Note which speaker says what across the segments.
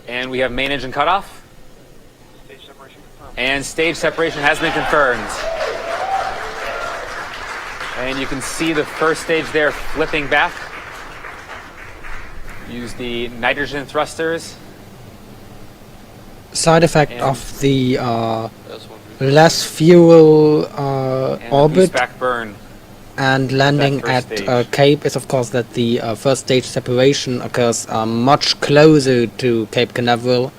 Speaker 1: And we have main engine cutoff. And stage separation has been confirmed. And you can see the first stage there flipping back. Use the nitrogen thrusters.
Speaker 2: Side effect of the less fuel orbit
Speaker 1: back burn
Speaker 2: and landing at Cape is of course that the first stage separation occurs much closer to Cape Canaveral,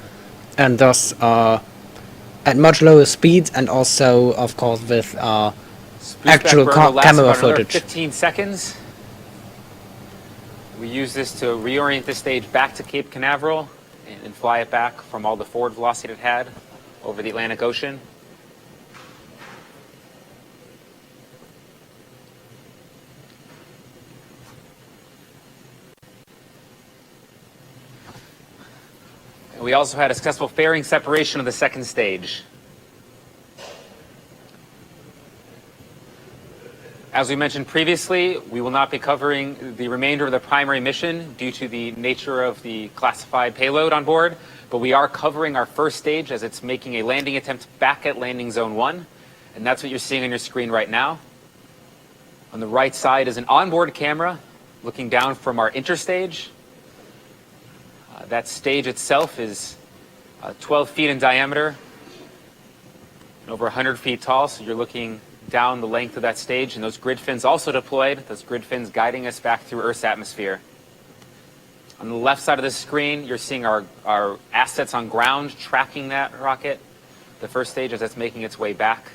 Speaker 2: and thus at much lower speeds, and also of course with actual camera footage.
Speaker 1: 15 seconds. We use this to reorient the stage back to Cape Canaveral and fly it back from all the forward velocity it had over the Atlantic Ocean. And we also had a successful fairing separation of the second stage. As we mentioned previously, we will not be covering the remainder of the primary mission due to the nature of the classified payload on board, but we are covering our first stage as it's making a landing attempt back at landing zone 1, and that's what you're seeing on your screen right now. On the right side is an onboard camera looking down from our interstage. That stage itself is 12 feet in diameter and over 100 feet tall, so you're looking down the length of that stage, and those grid fins also deployed, those grid fins guiding us back through Earth's atmosphere. On the left side of the screen, you're seeing our assets on ground tracking that rocket, the first stage as it's making its way back.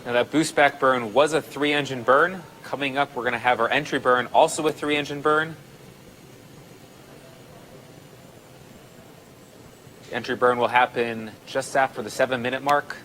Speaker 1: Now that boost back burn was a 3-engine burn. Coming up, we're going to have our entry burn, also a 3-engine burn. The entry burn will happen just after the 7-minute mark.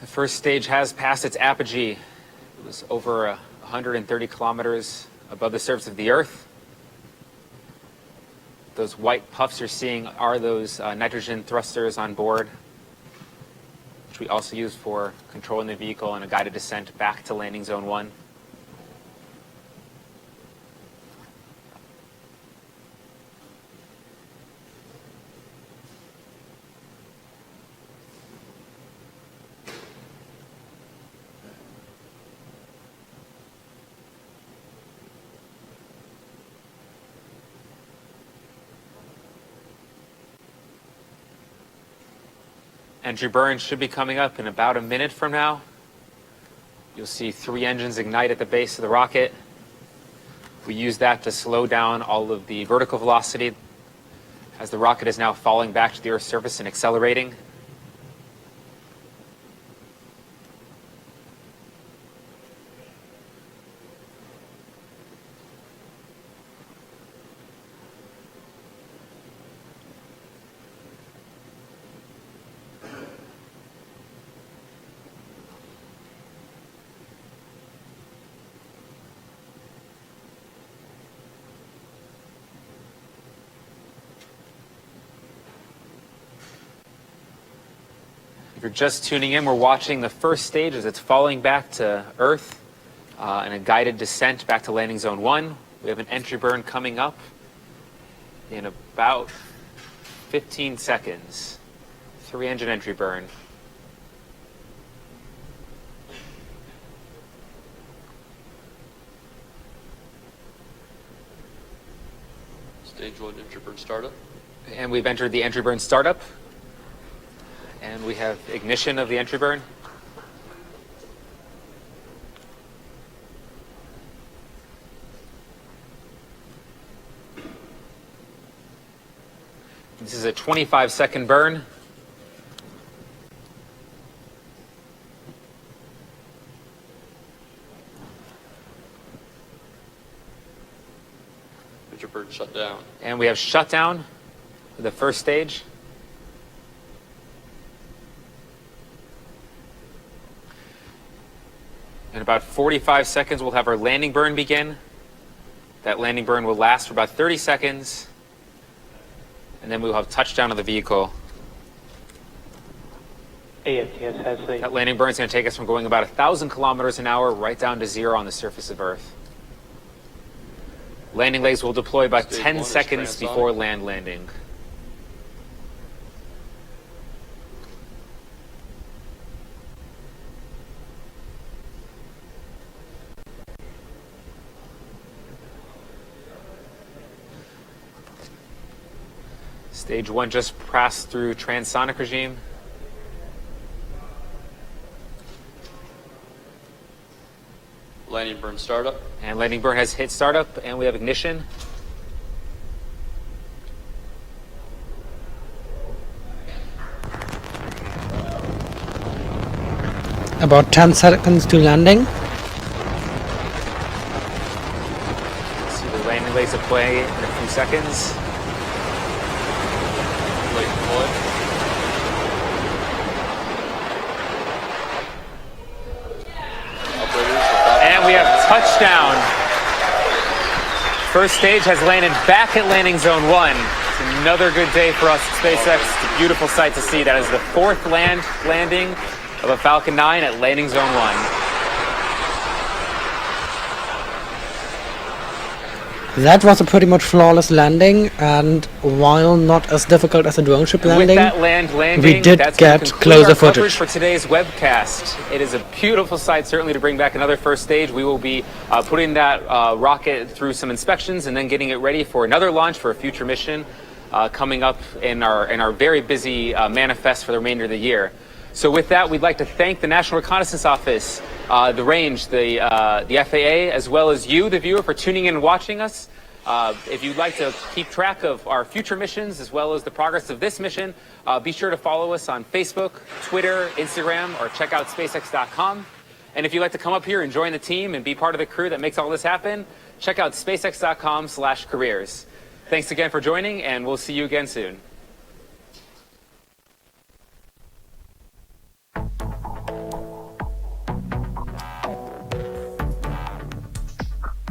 Speaker 1: The first stage has passed its apogee. It was over 130 kilometers above the surface of the Earth. Those white puffs you're seeing are those nitrogen thrusters on board, which we also use for controlling the vehicle and a guided descent back to landing zone 1. Entry burn should be coming up in about a minute from now. You'll see 3 engines ignite at the base of the rocket. We use that to slow down all of the vertical velocity as the rocket is now falling back to the Earth's surface and accelerating. If you're just tuning in, we're watching the first stage as it's falling back to Earth and a guided descent back to landing zone 1. We have an entry burn coming up in about 15 seconds. 3-engine entry burn.
Speaker 3: Stage 1 entry burn startup.
Speaker 1: And we've entered the entry burn startup. And we have ignition of the entry burn. This is a 25-second burn.
Speaker 3: Enter burn shutdown.
Speaker 1: And we have shutdown for the first stage. In about 45 seconds, we'll have our landing burn begin. That landing burn will last for about 30 seconds. And then we'll have touchdown of the vehicle.
Speaker 4: AFTS has the
Speaker 1: That landing burn is going to take us from going about 1,000 kilometers an hour right down to 0 on the surface of Earth. Landing legs will deploy about
Speaker 3: Stage
Speaker 1: 10
Speaker 3: one is
Speaker 1: seconds
Speaker 3: transonic.
Speaker 1: before landing. Stage 1 just passed through transonic regime.
Speaker 3: Landing burn startup.
Speaker 1: And landing burn has hit startup, and we have ignition.
Speaker 2: About 10 seconds to landing.
Speaker 1: See the landing legs deploy in a few seconds.
Speaker 3: Late deploy.
Speaker 1: And we have touchdown. First stage has landed back at landing zone 1. It's another good day for us at SpaceX. It's a beautiful sight to see. That is the 4th landing of a Falcon 9 at landing zone 1.
Speaker 2: That was a pretty much flawless landing, and while not as difficult as a drone ship
Speaker 1: And with
Speaker 2: landing,
Speaker 1: that landing,
Speaker 2: we did
Speaker 1: that's gonna
Speaker 2: get
Speaker 1: conclude
Speaker 2: closer
Speaker 1: our coverage
Speaker 2: footage.
Speaker 1: for today's webcast. It is a beautiful sight, certainly, to bring back another first stage. We will be putting that rocket through some inspections and then getting it ready for another launch for a future mission coming up in our very busy manifest for the remainder of the year. So with that, we'd like to thank the National Reconnaissance Office, the range, the FAA, as well as you, the viewer, for tuning in and watching us. If you'd like to keep track of our future missions as well as the progress of this mission, be sure to follow us on Facebook, Twitter, Instagram, or check out SpaceX.com. And if you'd like to come up here and join the team and be part of the crew that makes all this happen, check out SpaceX.com/careers. Thanks again for joining, and we'll see you again soon.